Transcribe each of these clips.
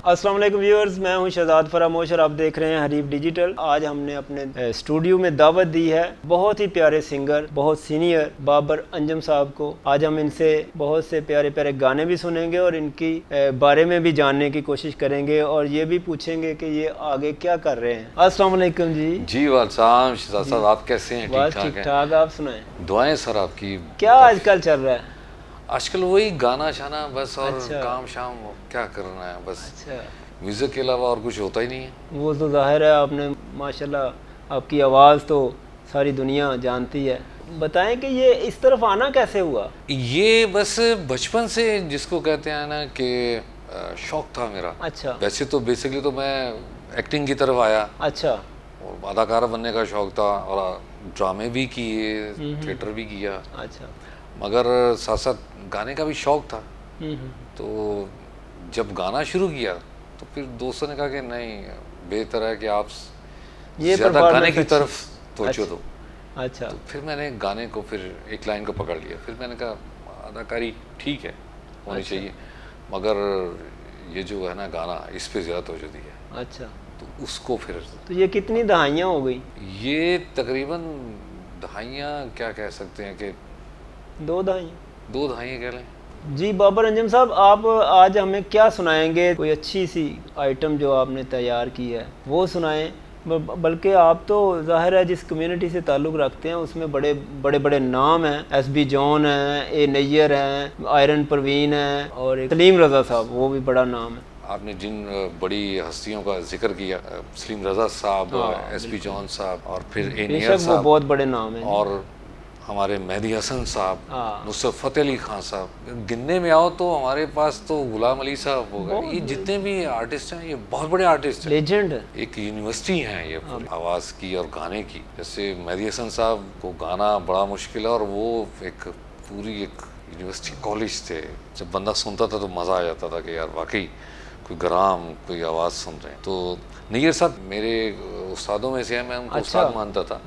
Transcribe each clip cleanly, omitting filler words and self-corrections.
अस्सलाम वालेकुम व्यूअर्स, मैं हूं शहजाद फरामोश और आप देख रहे हैं हरीफ डिजिटल। आज हमने अपने स्टूडियो में दावत दी है बहुत ही प्यारे सिंगर, बहुत सीनियर बाबर अंजम साहब को। आज हम इनसे बहुत से प्यारे प्यारे गाने भी सुनेंगे और इनकी बारे में भी जानने की कोशिश करेंगे और ये भी पूछेंगे कि ये आगे क्या कर रहे हैं। अस्सलाम वालेकुम जी। जी वालेकुम शहजाद साहब, आप कैसे हैं? ठीक ठाक, आप सुनाएं। दुआएं सर आपकी। क्या आजकल चल रहा है? आजकल वही गाना शाना बस और अच्छा। काम शाम, क्या करना है बस। अच्छा, म्यूजिक के अलावा और कुछ होता ही नहीं है। वो तो जाहिर है, आपने माशाल्लाह आपकी आवाज़ तो सारी दुनिया जानती है। बताएं कि ये इस तरफ आना कैसे हुआ? ये बस बचपन से जिसको कहते हैं ना कि शौक था मेरा। अच्छा। वैसे तो बेसिकली तो मैं एक्टिंग की तरफ आया। अच्छा। और अदाकार बनने का शौक था और ड्रामे भी किए, थिएटर भी किया। अच्छा। मगर साथ साथ गाने का भी शौक था। तो जब गाना शुरू किया तो फिर दोस्तों ने कहा कि नहीं, बेहतर है कि आप ये ज़्यादा गाने की तरफ सोचो। तो अच्छा। तो फिर मैंने गाने को फिर एक लाइन को पकड़ लिया। फिर मैंने कहा अदाकारी ठीक है, होनी चाहिए, मगर ये जो है ना गाना, इस पे ज़्यादा तवज्जो दी है। अच्छा। तो उसको फिर तो ये कितनी दहाइयाँ हो गई? ये तकरीबन दहाइयाँ क्या कह सकते हैं कि 2 दहाइयाँ। 2 दहाइयाँ कह लें। जी बाबर अंजम साहब, आप आज हमें क्या सुनाएंगे? कोई अच्छी सी आइटम जो आपने तैयार की है वो सुनाएं। बल्कि आप तो ज़ाहिर है जिस कम्युनिटी से ताल्लुक़ रखते हैं उसमें बड़े बड़े बड़े नाम हैं। एसबी जॉन हैं, ए नैयर हैं, आयरन परवीन हैं और एक सलीम रज़ा साहब, वो भी बड़ा नाम है। आपने जिन बड़ी हस्तियों का जिक्र किया, सलीम रज़ा साहब, एसबी जॉन साहब और फिर ए नैयर साहब, वो बहुत बड़े नाम हैं। और हमारे मेहदी हसन साहब, नुसरत फ़तेह अली खान साहब, गिनने में आओ तो हमारे पास तो गुलाम अली साहब हो गए। ये जितने भी आर्टिस्ट हैं ये बहुत बड़े आर्टिस्ट हैं, लेजेंड। एक यूनिवर्सिटी है ये आवाज़ की और गाने की। जैसे मेहदी हसन साहब को गाना बड़ा मुश्किल है और वो एक पूरी एक यूनिवर्सिटी कॉलेज थे। जब बंदा सुनता था तो मज़ा आ जाता था कि यार वाकई कोई ग्राम, कोई आवाज़ सुन रहे हैं। तो नैयर साहब मेरे उस्तादों में से हैं, मैं उनको उस्ताद मानता था।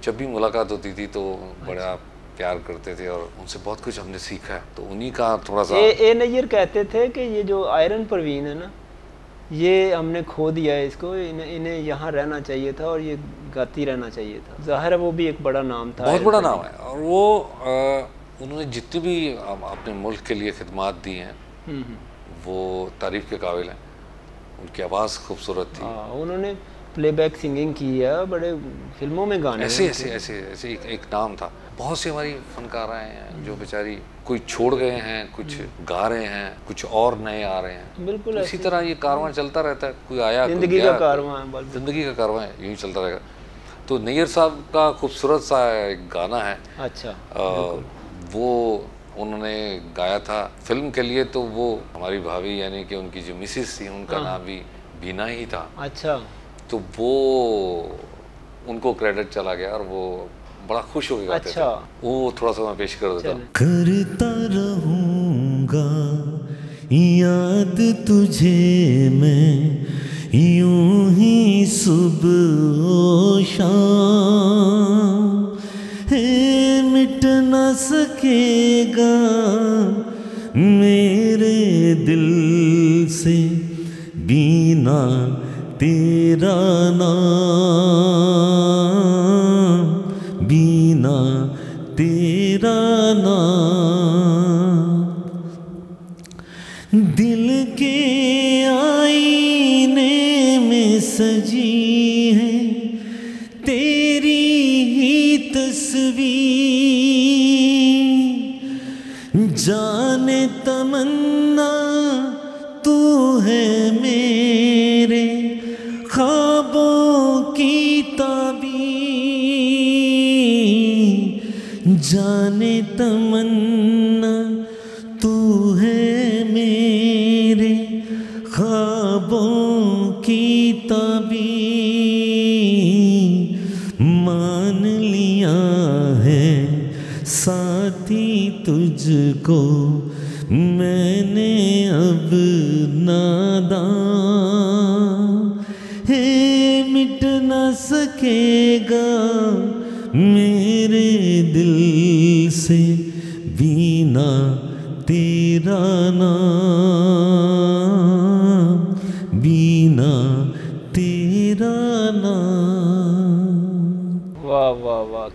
जब भी मुलाकात होती थी तो बड़ा प्यार करते थे और उनसे बहुत कुछ हमने सीखा है। तो उन्हीं का थोड़ा सा ए नैयर कहते थे कि ये जो आयरन परवीन है ना, ये हमने खो दिया है इसको, इन्हें यहाँ रहना चाहिए था और ये गाती रहना चाहिए था। ज़ाहिर है वो भी एक बड़ा नाम था, बहुत बड़ा नाम है। और वो उन्होंने जितनी भी अपने मुल्क के लिए खिदमात दी हैं वो तारीफ़ के काबिल हैं। उनकी आवाज़ खूबसूरत थी। उन्होंने प्लेबैक सिंगिंग की है, बड़े फिल्मों में गाने ऐसे एक नाम था। बहुत से हमारी फनकार हैं जो बेचारी कोई छोड़ गए हैं, कुछ गा रहे हैं, कुछ और नए आ रहे हैं। बिल्कुल तो इसी तरह ये कारवां चलता रहता है, कोई आया, ज़िंदगी का कारवां है, ज़िंदगी का कारवां यूँ ही चलता रहेगा। तो नैयर साहब का खूबसूरत सा एक गाना है। अच्छा। वो उन्होंने गाया था फिल्म के लिए। तो वो हमारी भाभी यानी कि उनकी जो मिसिस थी उनका नाम भी बीना ही था। अच्छा। तो वो उनको क्रेडिट चला गया और वो बड़ा खुश हो गए गाते थे। वो थोड़ा सा मैं पेश कर देता हूँ। करता रहूँगा याद तुझे मैं, यूं ही सुबह शाम, मिट न सकेगा मेरे दिल से बिना तेरा नाम, बिना तेरा नाम। दिल के आईने में सजी है तेरी ही तस्वीर, जाने तमन्ना तू है मेरे ख्वाबों की ताबीर, जाने तमन्ना तू है मेरे ख्वाबों की ताबीर, मान लिया है साथी तुझको मैंने अब नादान, है मिट न सकेगा मेरे दिल से बिना तेरा नाम,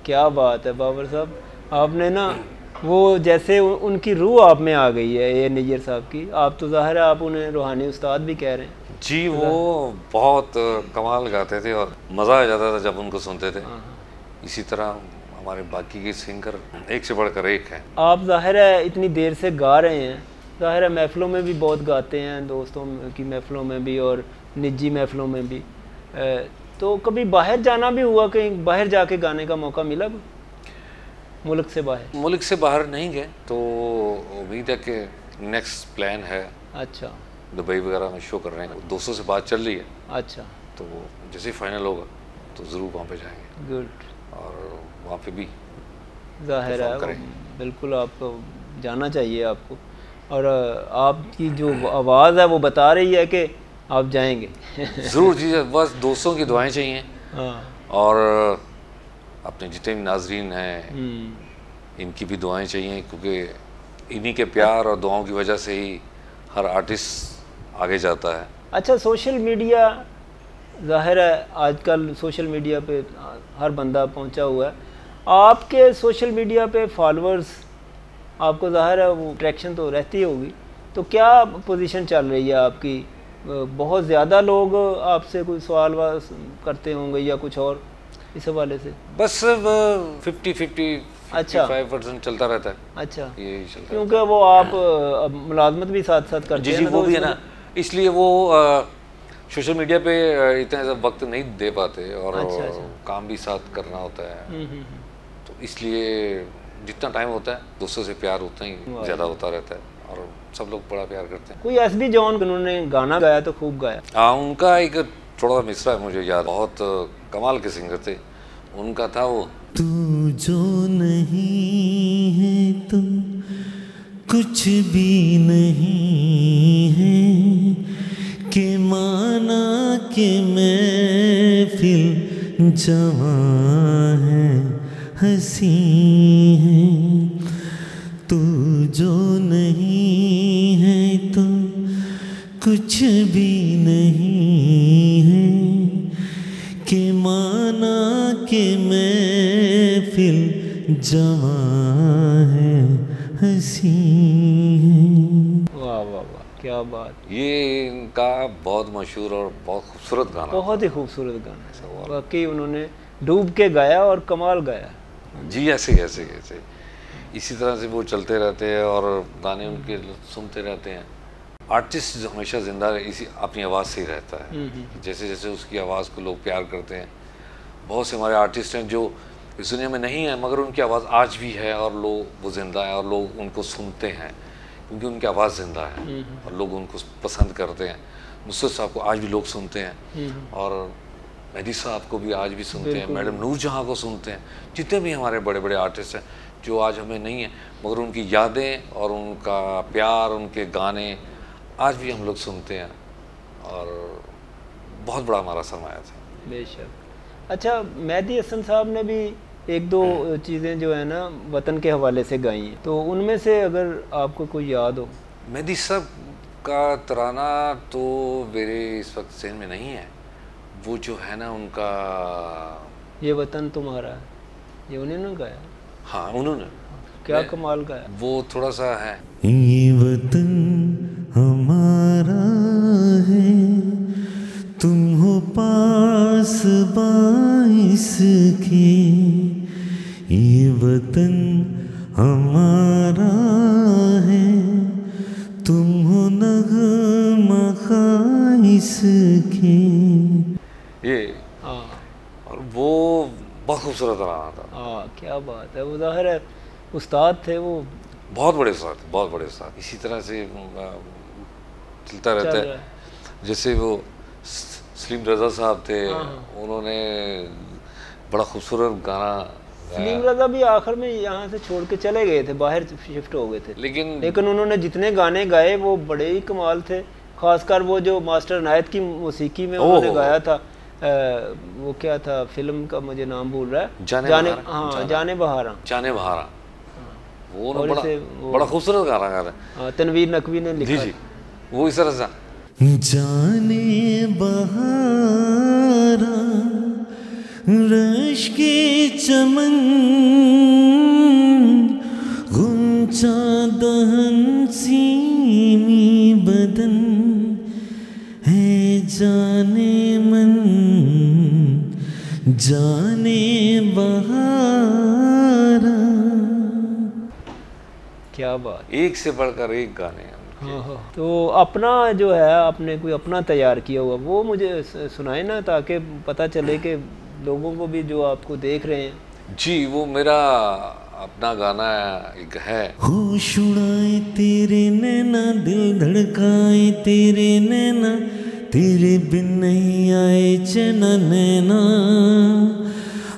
क्या बात है बाबर साहब, आपने ना वो जैसे उनकी रूह आप में आ गई है ये नियर साहब की। आप तो ज़ाहिर है आप उन्हें रूहानी उस्ताद भी कह रहे हैं। जी, वो बहुत कमाल गाते थे और मज़ा आ जाता था जब उनको सुनते थे। इसी तरह हमारे बाकी के सिंगर एक से बढ़कर एक हैं। आप ज़ाहिर है इतनी देर से गा रहे हैं, ज़ाहिर है महफ़िलों में भी बहुत गाते हैं, दोस्तों की महफ़िलों में भी और निजी महफ़िलों में भी। तो कभी बाहर जाना भी हुआ, कहीं बाहर जाके गाने का मौका मिला मुल्क से बाहर? मुल्क से बाहर नहीं गए, तो उम्मीद है कि नेक्स्ट प्लान है। अच्छा, दुबई वगैरह में शो कर रहे हैं, दोस्तों से बात चल रही है। अच्छा, तो जैसे ही फाइनल होगा तो ज़रूर वहाँ पे जाएंगे। गुड। और वहाँ पे भी ज़ाहिर है बिल्कुल आपको जाना चाहिए आपको। और आपकी जो आवाज़ है वो बता रही है कि आप जाएंगे। ज़रूर जी, बस दोस्तों की दुआएं चाहिए। हाँ। और अपने जितने भी नाजरीन हैं इनकी भी दुआएं चाहिए, क्योंकि इन्हीं के प्यार और दुआओं की वजह से ही हर आर्टिस्ट आगे जाता है। अच्छा, सोशल मीडिया ज़ाहिर है आजकल सोशल मीडिया पे हर बंदा पहुंचा हुआ है। आपके सोशल मीडिया पे फॉलोअर्स आपको ज़ाहिर है वो अट्रैक्शन तो रहती होगी, तो क्या पोजीशन चल रही है आपकी? बहुत ज़्यादा लोग आपसे कोई सवाल करते होंगे या कुछ और इस हवाले से? बस 50-50 अच्छा 55% चलता रहता है। अच्छा, यही चलता क्योंकि वो आप मुलाजमत भी साथ साथ करते हैं। जी, वो भी है ना, इसलिए वो सोशल मीडिया पे इतना वक्त नहीं दे पाते और काम भी साथ करना होता है। तो इसलिए जितना टाइम होता है दोस्तों से प्यार उतना ही ज़्यादा होता रहता है और सब लोग बड़ा प्यार करते हैं। कोई एसबी जॉन उन्होंने गाना गाया तो खूब गाया। हाँ, उनका एक थोड़ा मिसरा है मुझे याद, बहुत कमाल के सिंगर थे। उनका था वो, तू जो नहीं है तो कुछ भी नहीं है, के माना के महफिल जवां है हंसी है। तू जो नहीं है तो कुछ भी नहीं है, के माना के महफिल जवां है हंसी है। वाह वाह वाह, क्या बात। ये इनका बहुत मशहूर और बहुत खूबसूरत गाना, बहुत ही खूबसूरत गाना, वाकई उन्होंने डूब के गाया और कमाल गाया। जी, ऐसे ऐसे ऐसे इसी तरह से वो चलते रहते हैं और गाने उनके सुनते रहते हैं। आर्टिस्ट हमेशा जिंदा इसी अपनी आवाज़ से ही रहता है। जैसे जैसे उसकी आवाज़ को लोग प्यार करते हैं। बहुत से हमारे आर्टिस्ट हैं जो इस दुनिया में नहीं है मगर उनकी आवाज़ आज भी है और लोग वो ज़िंदा है और लोग उनको सुनते हैं क्योंकि उनकी आवाज़ ज़िंदा है और लोग उनको पसंद करते हैं। नुसरत साहब को आज भी लोग सुनते हैं और मेहदी साहब को भी आज भी सुनते हैं, मैडम नूरजहां को सुनते हैं। जितने भी हमारे बड़े बड़े आर्टिस्ट हैं जो आज हमें नहीं है मगर उनकी यादें और उनका प्यार, उनके गाने आज भी हम लोग सुनते हैं और बहुत बड़ा हमारा सरमाया था। बेशक। अच्छा, मेहदी हसन साहब ने भी एक दो चीज़ें जो है ना वतन के हवाले से गाई हैं, तो उनमें से अगर आपको कोई याद हो? मेहदी साहब का तराना तो मेरे इस वक्त ज़हन में नहीं है। वो जो है ना उनका ये वतन तुम्हारा है, ये उन्होंने गाया? हाँ, उन्होंने। क्या कमाल गाया। वो थोड़ा सा है, ये वतन हमारा है, तुम हो पास बाइस के, ये वतन हमारा है, तुम हो नग़मा खाइस के। ये और वो बहुत खूबसूरत गाना था। हाँ, क्या बात है। वो ज़ाहिर है उस्ताद थे, वो बहुत बड़े उस्ताद, बहुत बड़े उस्ताद। इसी तरह से चलता रहता है। जैसे वो सलीम रज़ा साहब थे, उन्होंने बड़ा खूबसूरत गाना। सलीम रज़ा भी आखिर में यहाँ से छोड़ के चले गए थे, बाहर शिफ्ट हो गए थे, लेकिन उन्होंने जितने गाने गाए वो बड़े ही कमाल थे। खासकर वो जो मास्टर इनायत की मौसीकी में उन्होंने गाया था, वो क्या था फिल्म का मुझे नाम भूल रहा है, जाने बहारा। जाने बहारा वो बड़ा खूबसूरत गाना गा रहा है, तनवीर नकवी ने लिखा। जी, वो इस तरह से जाने बहारा रश के चमन गुंचा दहन सीमी बदन है जाने मन जाने बहारा। क्या बात, एक से बढ़कर एक गाने हैं। हाँ। तो अपना जो है आपने कोई अपना तैयार किया हुआ वो मुझे सुनाए ना, ताकि पता चले कि लोगों को भी जो आपको देख रहे हैं। जी, वो मेरा अपना गाना एक है। होश उड़ाए तेरे नैना, दिल धड़काए तेरे नैना, तेरे बिन नहीं आए चैना नैना,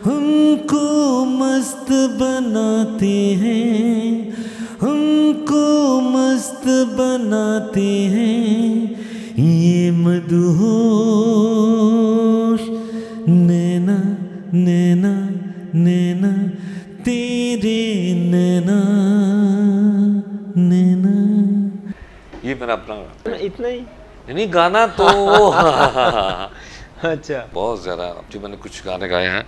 हमको मस्त बनाते हैं, हमको मस्त बनाते हैं ये मदहोश नैना नैना नैना तेरे नैना नैना। ये मेरा अपना गाना। इतना ही? नहीं, गाना तो अच्छा, बहुत ज़्यादा। अब जो मैंने कुछ गाने गाए हैं,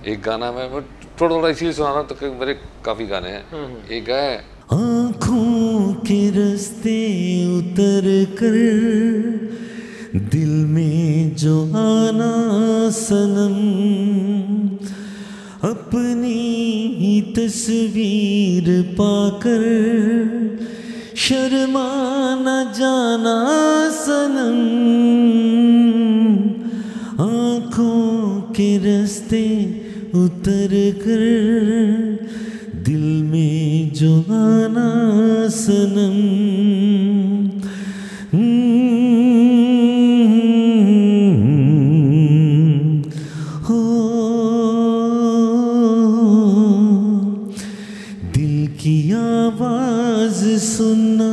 एक गाना मैं थोड़ा थोड़ा इसीलिए सुना रहा हूँ, तो मेरे काफ़ी गाने हैं। एक है आँखों के रास्ते उतर कर दिल में जो आना सनम, अपनी ही तस्वीर पाकर शर्मा न जाना सनम, आँखों के रास्ते उतर कर दिल में जो आना सनम। हो दिल की आवाज सुनना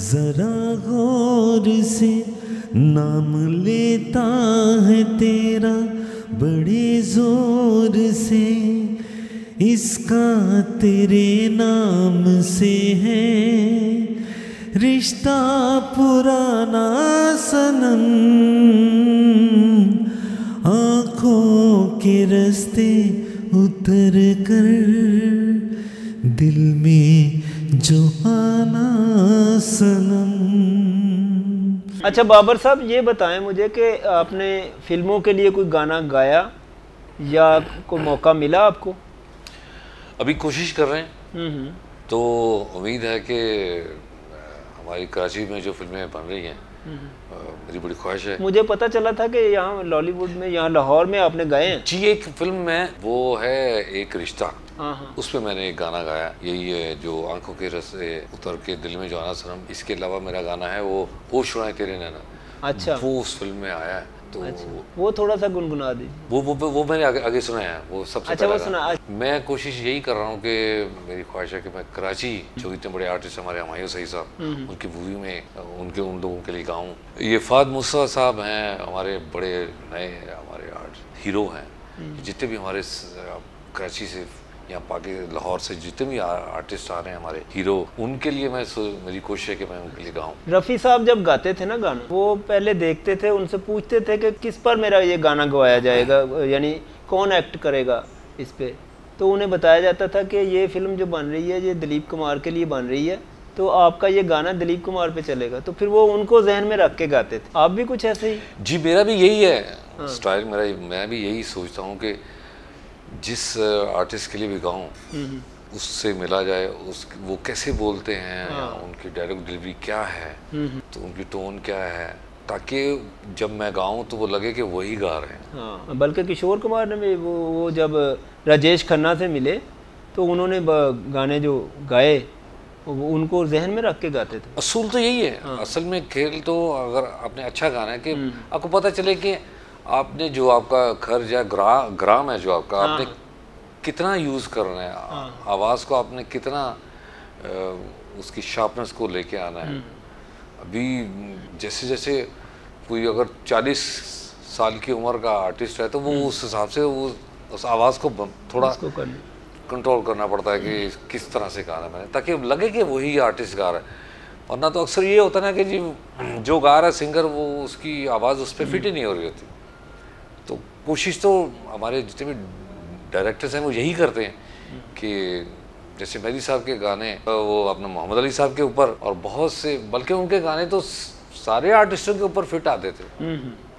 जरा गौर से, नाम लेता है तेरा बड़े जोर से, इसका तेरे नाम से है रिश्ता पुराना सनम, आँखों के रास्ते उतर कर दिल में जो आना सनम। अच्छा बाबर साहब, ये बताएं मुझे कि आपने फिल्मों के लिए कोई गाना गाया या कोई मौका मिला आपको? अभी कोशिश कर रहे हैं, तो उम्मीद है कि हमारी कराची में जो फिल्में बन रही हैं, मेरी बड़ी ख्वाहिश है। मुझे पता चला था कि यहाँ लॉलीवुड में, यहाँ लाहौर में आपने गाए हैं। जी, एक फिल्म में वो है एक रिश्ता, हाँ। उस पर मैंने एक गाना गाया, यही है जो आंखों के रस्ते उतर के दिल में जो आना सनम। इसके अलावा मेरा गाना है वो होश उड़ाए तेरे नैना। अच्छा, वो उस फिल्म में आया है, तो अच्छा, वो थोड़ा सा गुनगुना दीजिए। वो मैंने आगे सुनाया है, वो सबसे अच्छा, पहला वो सुना। गाना। मैं कोशिश यही कर रहा हूँ कि मेरी ख्वाहिश है कि मैं कराची जो इतने बड़े आर्टिस्ट हमारे हमायूं सईद साहब, उनकी मूवी में उनके उन लोगों के लिए गाऊँ। ये फाद मुस्तफा साहब हैं, हमारे बड़े नए हमारे आर्ट हीरो हैं। जितने भी हमारे कराची से यहाँ पाके लाहौर से जितने भी आर्टिस्ट आ रहे हैं हमारे हीरो, उनके लिए मेरी कोशिश है कि मैं उनके लिए गाऊँ। रफ़ी साहब जब गाते थे ना गाना, वो पहले देखते थे, उनसे पूछते थे कि किस पर मेरा ये गाना गवाया जाएगा, यानी कौन एक्ट करेगा इस पे। तो उन्हें बताया जाता था कि ये फिल्म जो बन रही है ये दिलीप कुमार के लिए बन रही है, तो आपका ये गाना दिलीप कुमार पे चलेगा। तो फिर वो उनको जहन में रख के गाते थे। आप भी कुछ ऐसे ही? जी, मेरा भी यही है स्टाइल मेरा। मैं भी यही सोचता हूँ कि जिस आर्टिस्ट के लिए भी गाऊँ उससे मिला जाए, वो कैसे बोलते हैं, उनकी डायलॉग डिलीवरी क्या है, तो उनकी टोन क्या है, ताकि जब मैं गाऊँ तो वो लगे कि वही गा रहे हैं। हाँ, बल्कि किशोर कुमार ने भी वो जब राजेश खन्ना से मिले तो उन्होंने गाने जो गाए उनको जहन में रख के गाते थे। असूल तो यही है। असल में खेल तो अगर आपने अच्छा गाना है कि आपको पता चले कि आपने जो आपका खर्च या ग्राम है जो आपका, आपने कितना यूज़ कर रहे हैं, आवाज़ को आपने कितना उसकी शार्पनेस को लेके आना है। अभी जैसे जैसे कोई अगर 40 साल की उम्र का आर्टिस्ट है तो वो उस हिसाब से वो उस आवाज़ को थोड़ा कंट्रोल करना पड़ता है कि किस तरह से गाना मैंने, ताकि लगे कि वही आर्टिस्ट गा रहा है। वरना तो अक्सर ये होता है ना कि जी जो गा रहा है सिंगर, वो उसकी आवाज़ उस पर फिट ही नहीं हो रही होती। तो कोशिश तो हमारे जितने भी डायरेक्टर्स हैं वो यही करते हैं कि जैसे मेहदी साहब के गाने वो अपने मोहम्मद अली साहब के ऊपर और बहुत से, बल्कि उनके गाने तो सारे आर्टिस्टों के ऊपर फिट आते थे।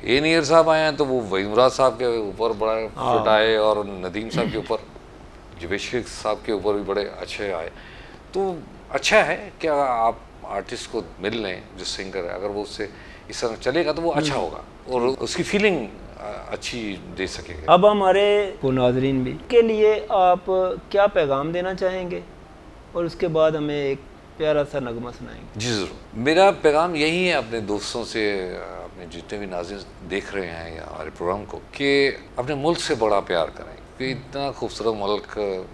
ए नियर साहब आए हैं तो वो वही मुराद साहब के ऊपर बड़ा फिट आए, और नदीम साहब के ऊपर, जवेद साहब के ऊपर भी बड़े अच्छे आए। तो अच्छा है कि आप आर्टिस्ट को मिल लें जो सिंगर है, अगर वो उससे इस तरह चलेगा तो वो अच्छा होगा और उसकी फीलिंग अच्छी दे सकेगा। अब हमारे नाज़रीन भी के लिए आप क्या पैगाम देना चाहेंगे, और उसके बाद हमें एक प्यारा सा नगमा सुनाएंगे। जी ज़रूर। मेरा पैगाम यही है अपने दोस्तों से, अपने जितने भी नाज़रीन देख रहे हैं या हमारे प्रोग्राम को, कि अपने मुल्क से बड़ा प्यार करें, कि इतना खूबसूरत मुल्क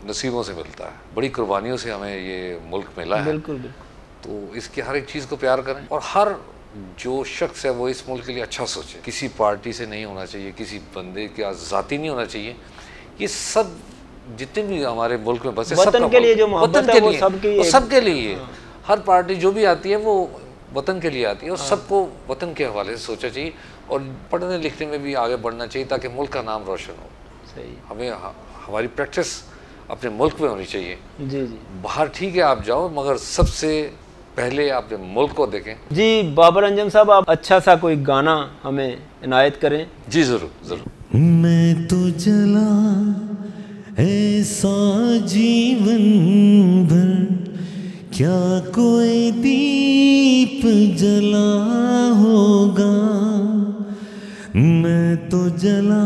नसीबों से मिलता है, बड़ी कुर्बानियों से हमें ये मुल्क मिला है। बिल्कुल। तो इसकी हर एक चीज़ को प्यार करें, और हर जो शख्स है वो इस मुल्क के लिए अच्छा सोचे। किसी पार्टी से नहीं होना चाहिए, किसी बंदे का ज़ाती नहीं होना चाहिए। ये सब जितने भी हमारे मुल्क में बसे, वतन के लिए जो मोहब्बत है वो सबके लिए। हर पार्टी जो भी आती है वो वतन के लिए आती है, और सबको वतन के हवाले से सोचना चाहिए, और पढ़ने लिखने में भी आगे बढ़ना चाहिए ताकि मुल्क का नाम रोशन हो। सही। हमें हमारी प्रैक्टिस अपने मुल्क में होनी चाहिए। जी जी। बाहर ठीक है आप जाओ, मगर सबसे पहले अपने मुल्क को देखें। जी बाबर अंजम साहब, आप अच्छा सा कोई गाना हमें इनायत करें। जी ज़रूर ज़रूर। मैं तो जला ऐसा जीवन भर, क्या कोई दीप जला होगा। मैं तो जला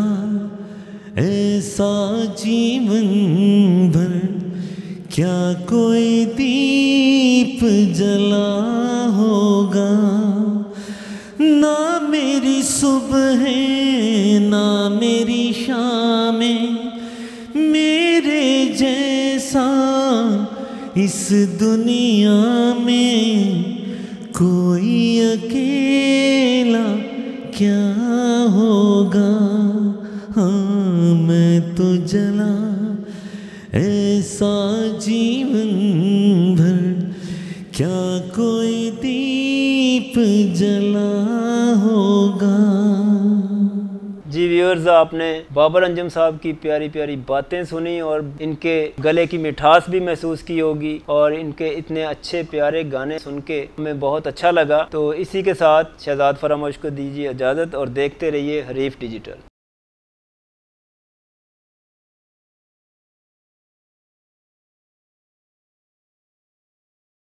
ऐसा जीवन भर, क्या कोई दीप जला होगा। ना मेरी सुबह है ना मेरी शामें, मेरे जैसा इस दुनिया में कोई अकेला क्या होगा। हाँ मैं तो जला ऐसा जीवन भर, क्या कोई दीप जला होगा। जी व्यूअर्स, आपने बाबर अंजम साहब की प्यारी प्यारी बातें सुनी और इनके गले की मिठास भी महसूस की होगी, और इनके इतने अच्छे प्यारे गाने सुन के हमें बहुत अच्छा लगा। तो इसी के साथ शहजाद फरामोश को दीजिए इजाज़त, और देखते रहिए हरीफ डिजिटल।